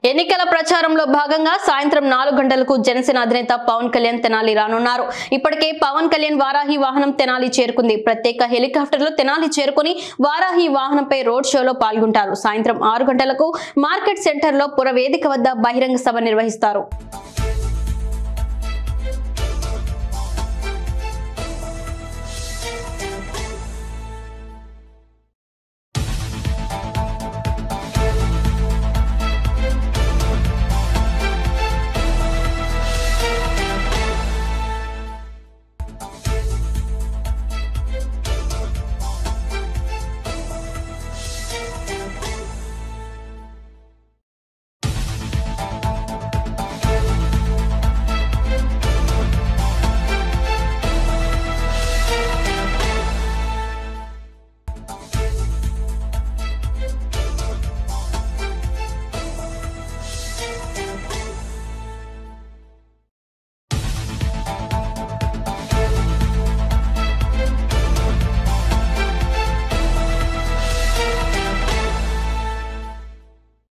ఎన్నికల ప్రచారంలో భాగంగా సాయంత్రం 4 గంటలకు జనసేన అధినేత పవన్ కళ్యాణ్ తెనాలి రానున్నారు. ఇప్పటికే పవన్ కళ్యాణ్ వారాహి వాహనం తెనాలి చేరుకుంది. ప్రత్యేక హెలికాప్టర్లో తెనాలి చేరుకుని వారాహి వాహనంపై రోడ్ షోలో పాల్గొంటారు. సాయంత్రం 6 గంటలకు మార్కెట్ సెంటర్లో పురవేదిక వద్ద బహిరంగ సభ నిర్వహిస్తారు.